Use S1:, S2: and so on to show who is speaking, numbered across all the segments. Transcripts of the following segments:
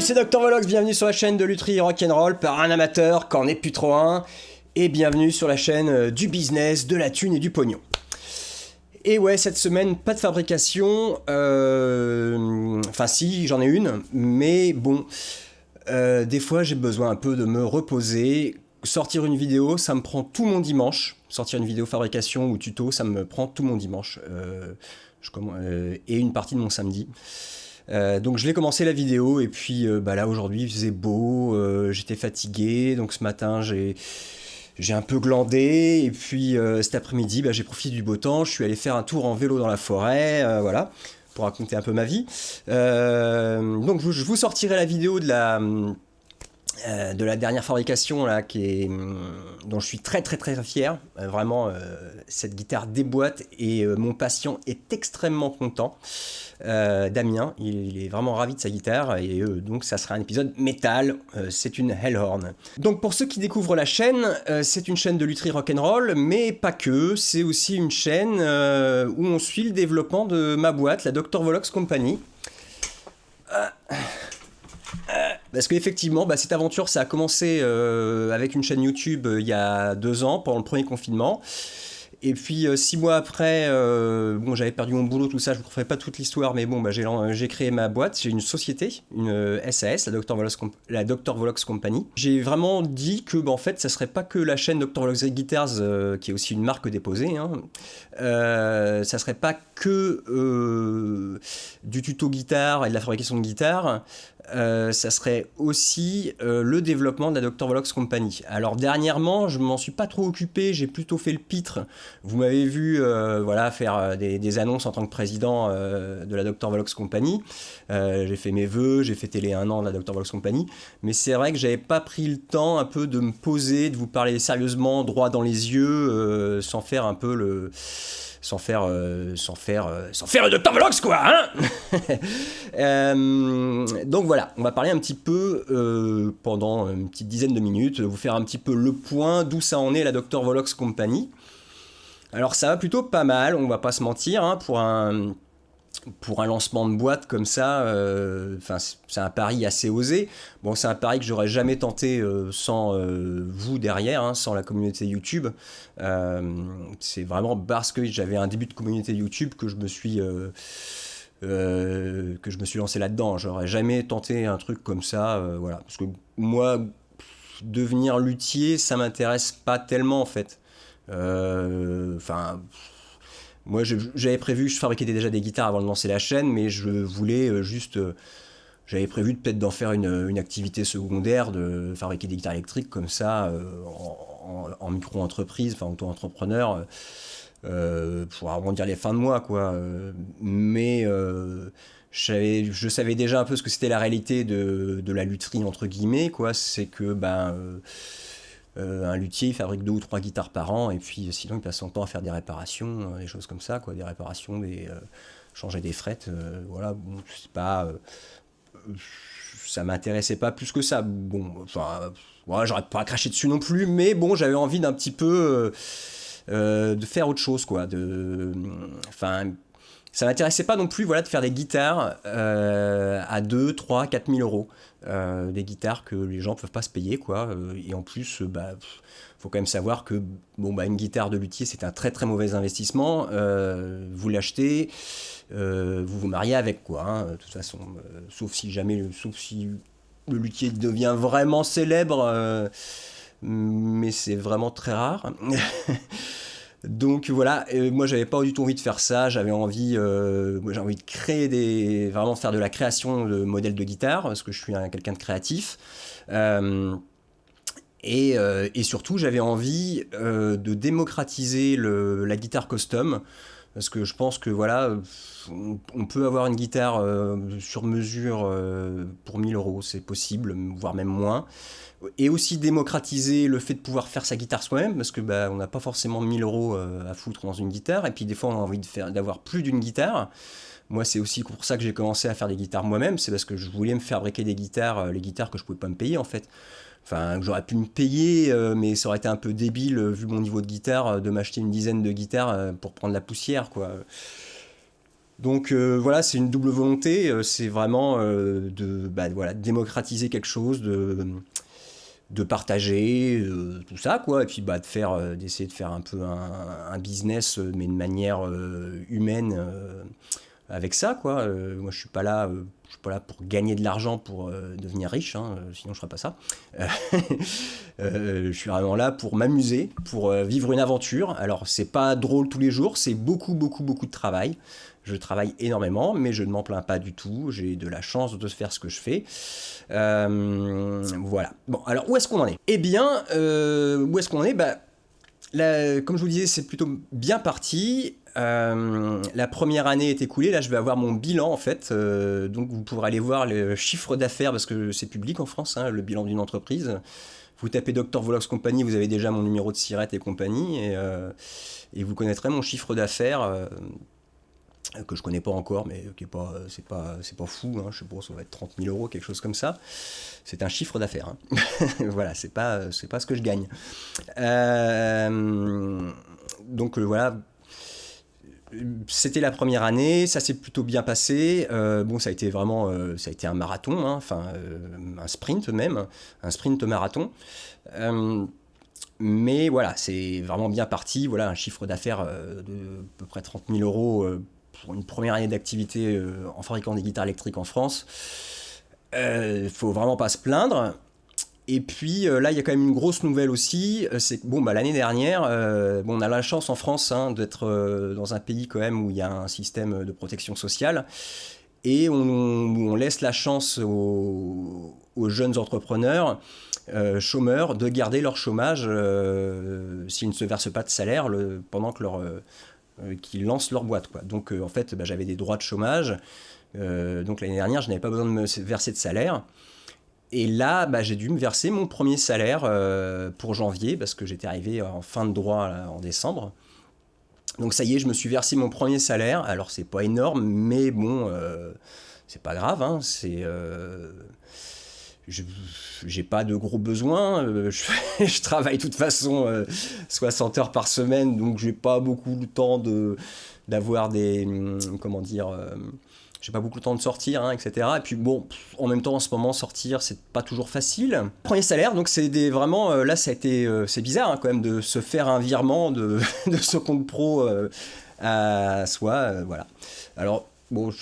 S1: c'est Dr Volox, bienvenue sur la chaîne de lutherie rock'n'roll par un amateur qu'en est plus trop un, et bienvenue sur la chaîne du business, de la thune et du pognon. Et ouais, cette semaine, pas de fabrication, enfin si, j'en ai une, mais bon, des fois j'ai besoin un peu de me reposer. Sortir une vidéo, ça me prend tout mon dimanche. Sortir une vidéo fabrication ou tuto, ça me prend tout mon dimanche, et une partie de mon samedi. Donc je l'ai commencé la vidéo et puis là aujourd'hui il faisait beau, j'étais fatigué, donc ce matin j'ai un peu glandé et puis cet après-midi j'ai profité du beau temps, je suis allé faire un tour en vélo dans la forêt, voilà, pour raconter un peu ma vie. Donc je vous sortirai la vidéo de la dernière fabrication là, dont je suis très fier. Vraiment, cette guitare déboîte et mon patient est extrêmement content. Damien, il est vraiment ravi de sa guitare et donc ça sera un épisode métal, c'est une Hellhorn. Donc pour ceux qui découvrent la chaîne, c'est une chaîne de lutherie rock'n'roll, mais pas que, c'est aussi une chaîne où on suit le développement de ma boîte, la Dr Volox Company. Parce qu'effectivement, cette aventure, ça a commencé avec une chaîne YouTube il y a 2 ans, pendant le premier confinement. Et puis 6 mois après, j'avais perdu mon boulot, tout ça, je ne vous ferai pas toute l'histoire, mais j'ai créé ma boîte, j'ai une société, une SAS, la Dr Volox Company. J'ai vraiment dit que en fait, ça serait pas que la chaîne Dr Volox Guitars, qui est aussi une marque déposée, hein, ça serait pas que du tuto guitare et de la fabrication de guitare. Ça serait aussi le développement de la Dr Volox Company. Alors dernièrement, je m'en suis pas trop occupé, j'ai plutôt fait le pitre. Vous m'avez vu faire des annonces en tant que président de la Dr Volox Company. J'ai fait mes vœux, j'ai fêté les 1 an de la Dr Volox Company. Mais c'est vrai que j'avais pas pris le temps un peu de me poser, de vous parler sérieusement, droit dans les yeux, sans faire un peu le... Sans faire le Dr Volox, quoi, hein. Donc voilà, on va parler un petit peu pendant une petite dizaine de minutes, vous faire un petit peu le point d'où ça en est la Dr Volox Company. Alors ça va plutôt pas mal, on va pas se mentir, hein, pour un lancement de boîte comme ça, c'est un pari assez osé. Bon, c'est un pari que j'aurais jamais tenté sans vous derrière, hein, sans la communauté YouTube. C'est vraiment parce que j'avais un début de communauté YouTube que je me suis lancé là-dedans. J'aurais jamais tenté un truc comme ça, voilà. Parce que moi, devenir luthier, ça m'intéresse pas tellement en fait. Moi, j'avais prévu, je fabriquais déjà des guitares avant de lancer la chaîne, mais je voulais j'avais prévu peut-être d'en faire une activité secondaire, de fabriquer des guitares électriques comme ça, en micro-entreprise, enfin auto-entrepreneur, pour arrondir les fins de mois, quoi. Mais je savais déjà un peu ce que c'était la réalité de la lutherie, entre guillemets, quoi. C'est que, un luthier il fabrique 2 ou 3 guitares par an et puis sinon il passe son temps à faire des réparations, des choses comme ça, quoi, des réparations, changer des frettes, voilà, bon, c'est pas, ça m'intéressait pas plus que ça. Bon, enfin, voilà, j'aurais pas craché dessus non plus, mais bon, j'avais envie d'un petit peu de faire autre chose, quoi, ça m'intéressait pas non plus, voilà, de faire des guitares à 2, 3, 4 000 euros. Des guitares que les gens peuvent pas se payer, quoi. Et en plus, faut quand même savoir que une guitare de luthier, c'est un très mauvais investissement. Vous l'achetez, vous vous mariez avec, quoi, hein, de toute façon. Sauf si le luthier devient vraiment célèbre, mais c'est vraiment très rare. Donc voilà, moi j'avais pas du tout envie de faire ça, j'avais envie de créer vraiment faire de la création de modèles de guitare, parce que je suis quelqu'un de créatif. Et surtout j'avais envie de démocratiser la guitare custom, parce que je pense que voilà, on peut avoir une guitare sur mesure pour 1 000 euros, c'est possible, voire même moins. Et aussi démocratiser le fait de pouvoir faire sa guitare soi-même, parce que on n'a pas forcément 1 000 euros à foutre dans une guitare, et puis des fois on a envie d'avoir plus d'une guitare. Moi c'est aussi pour ça que j'ai commencé à faire des guitares moi-même, c'est parce que je voulais me fabriquer des guitares, les guitares que je pouvais pas me payer en fait. Enfin, j'aurais pu me payer, mais ça aurait été un peu débile, vu mon niveau de guitare, de m'acheter une dizaine de guitares pour prendre la poussière, quoi. Donc voilà, c'est une double volonté, c'est vraiment voilà, de démocratiser quelque chose, de partager, tout ça, quoi, et puis bah, d'essayer de faire un peu un business, mais de manière humaine avec ça, quoi. Moi, je suis pas là pour gagner de l'argent pour devenir riche, hein, sinon je ferais pas ça. Euh, je suis vraiment là pour m'amuser, pour vivre une aventure. Alors, c'est pas drôle tous les jours, c'est beaucoup, beaucoup, beaucoup de travail. Je travaille énormément, mais je ne m'en plains pas du tout. J'ai de la chance de faire ce que je fais. Voilà. Bon, alors où est-ce qu'on en est? Eh bien, où est-ce qu'on en est? Bah, là, comme je vous disais, c'est plutôt bien parti. La première année est écoulée. Là, je vais avoir mon bilan en fait. Donc, vous pourrez aller voir le chiffre d'affaires parce que c'est public en France, hein, le bilan d'une entreprise. Vous tapez Dr. Volox Company, vous avez déjà mon numéro de SIRET et compagnie, et vous connaîtrez mon chiffre d'affaires que je connais pas encore, mais qui est pas, c'est pas fou, hein, je sais pas, ça va être 30 000 euros, quelque chose comme ça. C'est un chiffre d'affaires, hein. Voilà, c'est pas ce que je gagne. Voilà, c'était la première année, ça s'est plutôt bien passé. Bon, ça a été vraiment, ça a été un marathon, hein, enfin un sprint même, un sprint marathon. Euh, mais voilà, c'est vraiment bien parti. Voilà, un chiffre d'affaires de à peu près 30 000 euros pour une première année d'activité en fabriquant des guitares électriques en France. Faut vraiment pas se plaindre. Et puis là, il y a quand même une grosse nouvelle aussi, c'est que bon, bah, l'année dernière, bon, on a la chance en France, hein, d'être dans un pays quand même où il y a un système de protection sociale, et on laisse la chance aux jeunes entrepreneurs chômeurs de garder leur chômage s'ils ne se versent pas de salaire pendant que qu'ils lancent leur boîte, quoi. Donc en fait, bah, j'avais des droits de chômage, donc l'année dernière, je n'avais pas besoin de me verser de salaire. Et là, bah, j'ai dû me verser mon premier salaire pour janvier, parce que j'étais arrivé en fin de droit là, en décembre. Donc ça y est, je me suis versé mon premier salaire. Alors c'est pas énorme, mais bon, c'est pas grave, hein, je- j'ai pas de gros besoins. Je travaille de toute façon 60 heures par semaine, donc j'ai pas beaucoup le temps d'avoir comment dire, j'ai pas beaucoup le temps de sortir, hein, etc. Et puis bon, en même temps, en ce moment, sortir, c'est pas toujours facile. Premier salaire, donc vraiment, là, ça a été, c'est bizarre, hein, quand même de se faire un virement de ce compte pro à soi, voilà. Alors bon,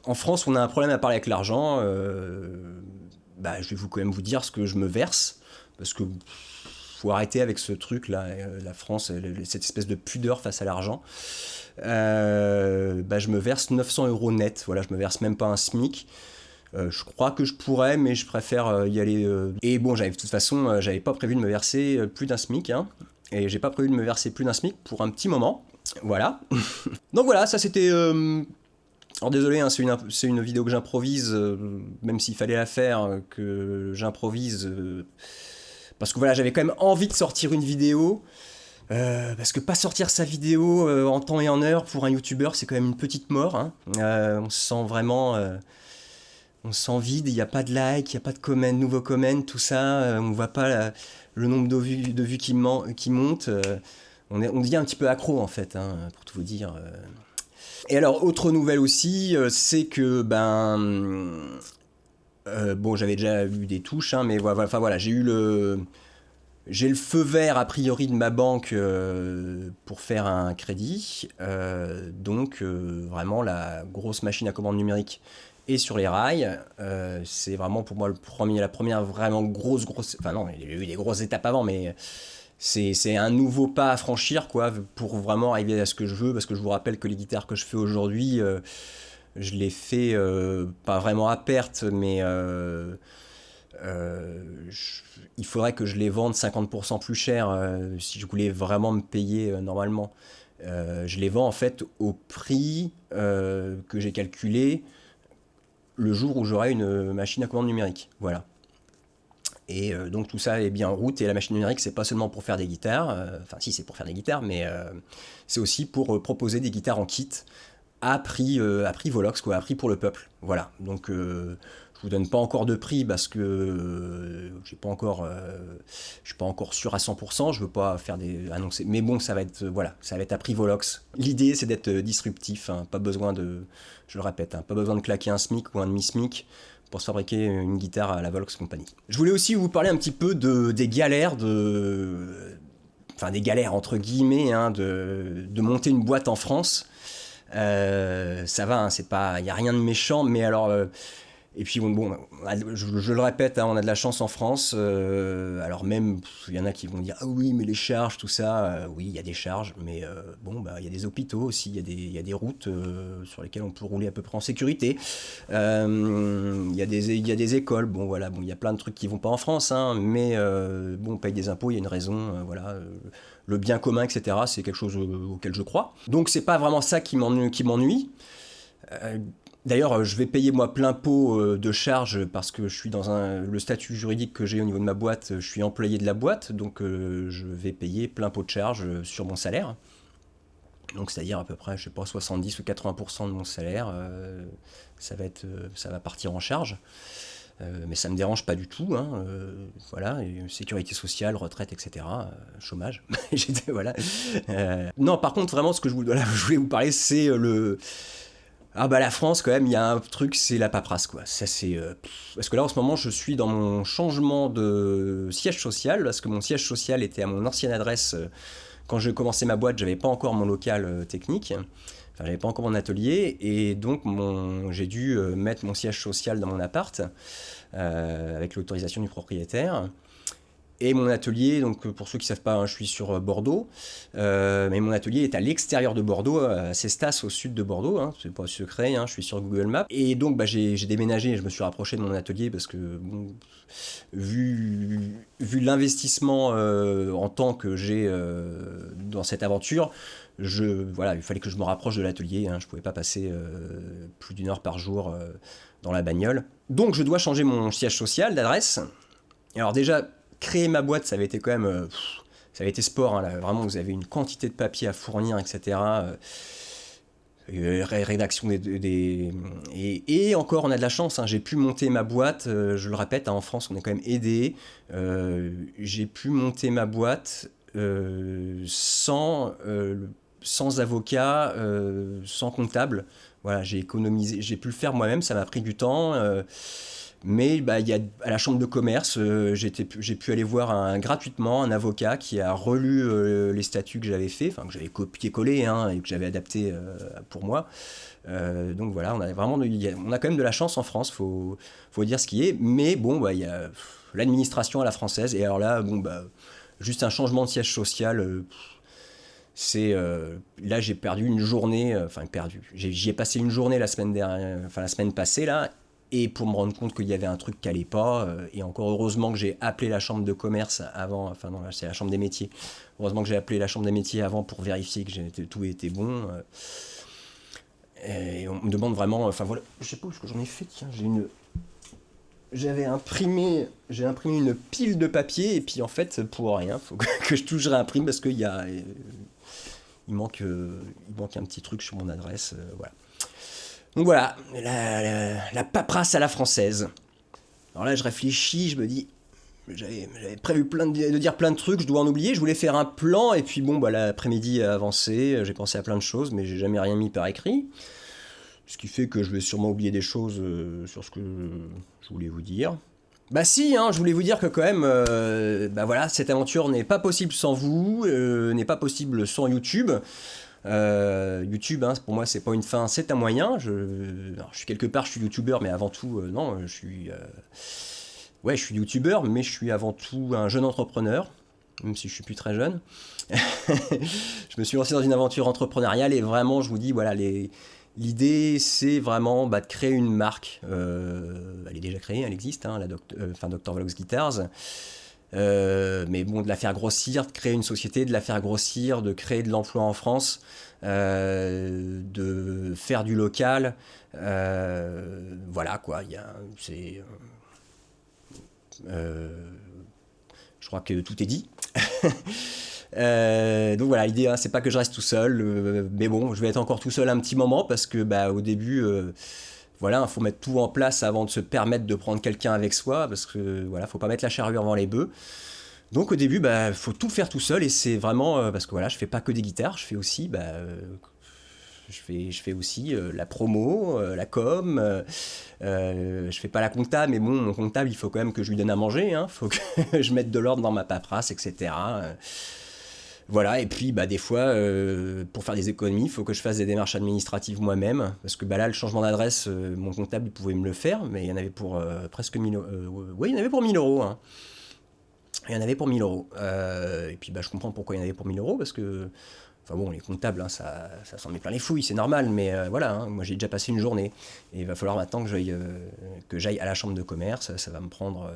S1: en France, on a un problème à parler avec l'argent. Bah, je vais quand même vous dire ce que je me verse, parce que faut arrêter avec ce truc là, la France, cette espèce de pudeur face à l'argent. Bah, je me verse 900 euros net, voilà, je me verse même pas un SMIC. Je crois que je pourrais, mais je préfère y aller. Et bon, de toute façon, j'avais pas prévu de me verser plus d'un SMIC, hein, et j'ai pas prévu de me verser plus d'un SMIC pour un petit moment. Voilà. Donc voilà, ça c'était. Alors désolé, hein, c'est une vidéo que j'improvise, même s'il fallait la faire, que j'improvise, parce que voilà, j'avais quand même envie de sortir une vidéo. Parce que pas sortir sa vidéo en temps et en heure pour un youtubeur, c'est quand même une petite mort, hein. On se sent vraiment. On se sent vide, il n'y a pas de like, il n'y a pas de comment, nouveaux comments, tout ça. On ne voit pas le nombre de vues qui monte. On devient un petit peu accro en fait, hein, pour tout vous dire. Et alors, autre nouvelle aussi, c'est que bon, j'avais déjà eu des touches, hein, mais voilà, enfin voilà, j'ai le feu vert a priori de ma banque pour faire un crédit. Donc vraiment la grosse machine à commande numérique est sur les rails. C'est vraiment pour moi la première vraiment grosse... Enfin non, il y a eu des grosses étapes avant, mais c'est un nouveau pas à franchir, quoi, pour vraiment arriver à ce que je veux. Parce que je vous rappelle que les guitares que je fais aujourd'hui, je les fais pas vraiment à perte, mais... il faudrait que je les vende 50% plus cher si je voulais vraiment me payer normalement. Je les vends en fait au prix que j'ai calculé le jour où j'aurai une machine à commande numérique. Voilà. Et donc tout ça est bien en route, et la machine numérique, c'est pas seulement pour faire des guitares, enfin si, c'est pour faire des guitares, mais c'est aussi pour proposer des guitares en kit à prix Volox, quoi, à prix pour le peuple. Voilà, donc je Je vous donne pas encore de prix parce que je suis pas encore sûr à 100%. Je veux pas faire des annoncer. Mais bon, ça va être voilà, ça va être à prix Volox. L'idée, c'est d'être disruptif. Hein, pas besoin de, je le répète, hein, pas besoin de claquer un SMIC ou un demi-SMIC pour se fabriquer une guitare à la Volox Company. Je voulais aussi vous parler un petit peu des galères enfin des galères entre guillemets, hein, de monter une boîte en France. Ça va, hein, c'est pas, y a rien de méchant, mais alors. Et puis bon, je le répète, hein, on a de la chance en France. Alors même, il y en a qui vont dire ah oui, mais les charges, tout ça. Oui, il y a des charges, mais bon, bah il y a des hôpitaux aussi, il y a des routes sur lesquelles on peut rouler à peu près en sécurité. Il y a des écoles. Bon voilà, bon il y a plein de trucs qui vont pas en France, hein, mais bon, on paye des impôts, il y a une raison, voilà. Le bien commun, etc. C'est quelque chose auquel je crois. Donc c'est pas vraiment ça qui m'ennuie. D'ailleurs, je vais payer moi plein pot de charges parce que je suis dans le statut juridique que j'ai au niveau de ma boîte, je suis employé de la boîte, donc je vais payer plein pot de charges sur mon salaire. Donc c'est-à-dire à peu près, je sais pas, 70 ou 80% de mon salaire, ça va partir en charge. Mais ça me dérange pas du tout, hein, voilà, sécurité sociale, retraite, etc., chômage. Voilà. Non, par contre, vraiment, ce que je voulais vous parler, c'est Ah bah la France quand même, il y a un truc, c'est la paperasse quoi. Ça c'est parce que là en ce moment je suis dans mon changement de siège social parce que mon siège social était à mon ancienne adresse quand j'ai commencé ma boîte, j'avais pas encore mon local technique. Enfin, j'avais pas encore mon atelier et donc j'ai dû mettre mon siège social dans mon appart avec l'autorisation du propriétaire. Et mon atelier, donc pour ceux qui ne savent pas, hein, je suis sur Bordeaux, mais mon atelier est à l'extérieur de Bordeaux, à Cestas, au sud de Bordeaux, hein, c'est pas secret, hein, je suis sur Google Maps. Et donc bah, j'ai déménagé, je me suis rapproché de mon atelier parce que bon, vu l'investissement en temps que j'ai dans cette aventure, voilà, il fallait que je me rapproche de l'atelier, hein, je ne pouvais pas passer plus d'1 heure par jour dans la bagnole. Donc je dois changer mon siège social d'adresse. Alors déjà, créer ma boîte, ça avait été quand même, ça avait été sport, hein, là, vraiment vous avez une quantité de papier à fournir, etc. Rédaction et encore on a de la chance, hein, j'ai pu monter ma boîte, je le répète, hein, en France on est quand même aidé, j'ai pu monter ma boîte sans avocat, sans comptable, voilà, j'ai économisé, j'ai pu le faire moi-même, ça m'a pris du temps. Mais bah, à la chambre de commerce, j'ai pu aller voir gratuitement un avocat qui a relu les statuts que j'avais fait, enfin que j'avais copié-collé hein, et que j'avais adapté pour moi. Donc voilà, on a quand même de la chance en France, faut dire ce qui est. Mais bon, bah, il y a l'administration à la française. Et alors là, bon, bah, juste un changement de siège social. Là j'ai perdu une journée, j'y ai passé une journée la semaine passée là. Et pour me rendre compte qu'il y avait un truc qui allait pas, et encore heureusement que j'ai appelé la chambre de commerce avant, enfin non, c'est la chambre des métiers. Heureusement que j'ai appelé la chambre des métiers avant pour vérifier que tout était bon. Et on me demande vraiment, enfin voilà, je sais pas où est-ce que j'en ai fait, tiens, j'ai imprimé une pile de papier et puis en fait pour rien, faut que je touche réimprime parce qu'il il manque un petit truc sur mon adresse, voilà. Donc voilà, la paperasse à la française. Alors là, je réfléchis, je me dis, j'avais prévu de dire plein de trucs, je dois en oublier. Je voulais faire un plan, et puis bon, bah, l'après-midi a avancé, j'ai pensé à plein de choses, mais j'ai jamais rien mis par écrit. Ce qui fait que je vais sûrement oublier des choses sur ce que je voulais vous dire. Bah si, hein, je voulais vous dire que quand même, bah voilà, cette aventure n'est pas possible sans vous, n'est pas possible sans YouTube. YouTube, hein, pour moi, c'est pas une fin, c'est un moyen. Je suis quelque part, je suis youtubeur, mais avant tout, non, je suis youtubeur, mais je suis avant tout un jeune entrepreneur, même si je suis plus très jeune. Je me suis lancé dans une aventure entrepreneuriale et vraiment, je vous dis, voilà, l'idée, c'est vraiment de créer une marque. Elle est déjà créée, elle existe, hein, Dr. Volox Guitars. Mais bon, de la faire grossir, de créer une société, de la faire grossir, de créer de l'emploi en France, de faire du local, voilà quoi. Je crois que tout est dit. Donc voilà, l'idée, hein, c'est pas que je reste tout seul, mais bon, je vais être encore tout seul un petit moment parce que bah, au début, voilà, il faut mettre tout en place avant de se permettre de prendre quelqu'un avec soi, parce que voilà, faut pas mettre la charrue avant les bœufs. Donc au début, bah, faut tout faire tout seul, et c'est vraiment parce que voilà, je fais pas que des guitares, je fais aussi, je fais aussi la promo, la com. Je fais pas la compta, mais bon, mon comptable, il faut quand même que je lui donne à manger, hein, faut que je mette de l'ordre dans ma paperasse, etc. Voilà, et puis bah, des fois, pour faire des économies, il faut que je fasse des démarches administratives moi-même, parce que bah, là, le changement d'adresse, mon comptable, il pouvait me le faire, mais il y en avait pour presque 1000 euros. Oui, il y en avait pour 1000 euros. Hein. Il y en avait pour 1000 euros. Et puis bah, je comprends pourquoi il y en avait pour 1000 euros, parce que, enfin bon, les comptables, hein, ça s'en met plein les fouilles, c'est normal, mais voilà, hein, moi j'ai déjà passé une journée, et il va falloir maintenant que j'aille à la chambre de commerce, ça va me prendre...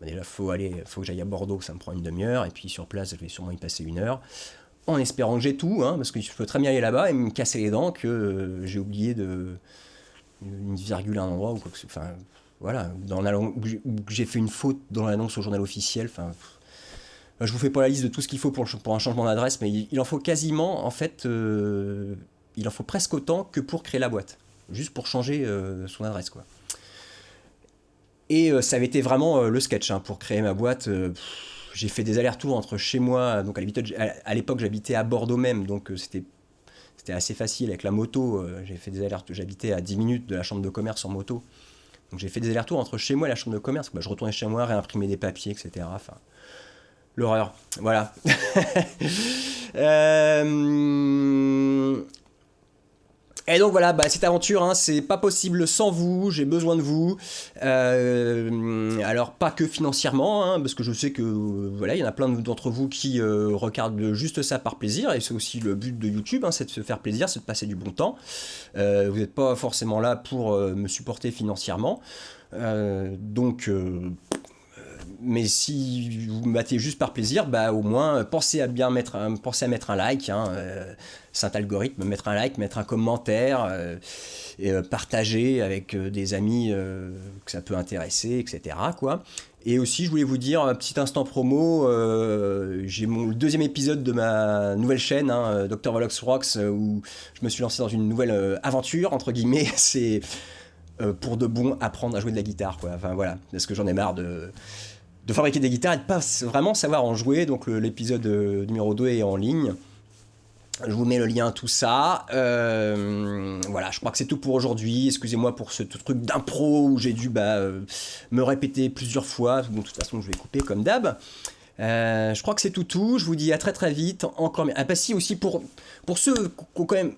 S1: Bah, déjà, faut que j'aille à Bordeaux, ça me prend une demi-heure, et puis sur place, je vais sûrement y passer une heure, en espérant que j'ai tout, hein, parce que je peux très bien aller là-bas et me casser les dents que j'ai oublié une virgule à un endroit, ou quoi que ce soit. Enfin, voilà, ou que j'ai fait une faute dans l'annonce au journal officiel, enfin... Je vous fais pas la liste de tout ce qu'il faut pour un changement d'adresse, mais il en faut quasiment, en fait, il en faut presque autant que pour créer la boîte, juste pour changer son adresse, quoi. Et ça avait été vraiment le sketch, hein, pour créer ma boîte. J'ai fait des allers-retours entre chez moi, donc à l'époque j'habitais à Bordeaux même, donc c'était assez facile avec la moto. J'ai fait des allers-retours, j'habitais à 10 minutes de la chambre de commerce en moto, donc j'ai fait des allers-retours entre chez moi et la chambre de commerce. Bah, je retournais chez moi, réimprimer des papiers, etc. Enfin, l'horreur, voilà. Et donc voilà, bah, cette aventure, hein, c'est pas possible sans vous, j'ai besoin de vous. Alors pas que financièrement, hein, parce que je sais que voilà, il y en a plein d'entre vous qui regardent juste ça par plaisir, et c'est aussi le but de YouTube, hein, c'est de se faire plaisir, c'est de passer du bon temps. Vous n'êtes pas forcément là pour me supporter financièrement. Mais si vous me battez juste par plaisir, bah au moins pensez à mettre un like, hein, c'est un algorithme, mettre un like, mettre un commentaire, et partager avec des amis que ça peut intéresser, etc. quoi. Et aussi, je voulais vous dire un petit instant promo, j'ai le deuxième épisode de ma nouvelle chaîne, hein, Dr. Volox Rocks, où je me suis lancé dans une nouvelle aventure, entre guillemets, c'est pour de bon apprendre à jouer de la guitare, quoi. Enfin voilà, parce que j'en ai marre de fabriquer des guitares et de pas vraiment savoir en jouer. Donc l'épisode numéro 2 est en ligne. Je vous mets le lien, tout ça. Voilà, je crois que c'est tout pour aujourd'hui. Excusez-moi pour ce truc d'impro où j'ai dû me répéter plusieurs fois. Bon, de toute façon, je vais couper comme d'hab. Je crois que c'est tout. Je vous dis à très très vite. Encore. Ah bah si, aussi pour ceux quand même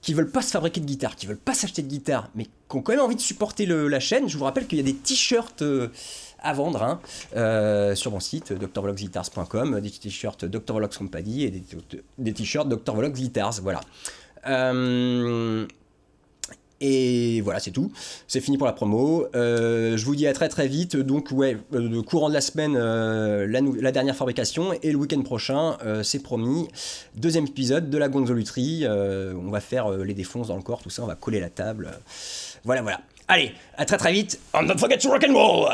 S1: qui veulent pas se fabriquer de guitare, qui veulent pas s'acheter de guitare, mais qui ont quand même envie de supporter la chaîne, je vous rappelle qu'il y a des t-shirts à vendre, hein, sur mon site drvoloxguitars.com, des t-shirts Dr. Volox Company et des t-shirts Dr. Volox Guitars, voilà. Et voilà, c'est tout. C'est fini pour la promo. Je vous dis à très très vite. Donc ouais, le courant de la semaine, la dernière fabrication, et le week-end prochain, c'est promis, deuxième épisode de la gonzoluterie. On va faire les défonces dans le corps, tout ça, on va coller la table. Voilà. Allez, à très très vite. And don't forget to rock and roll.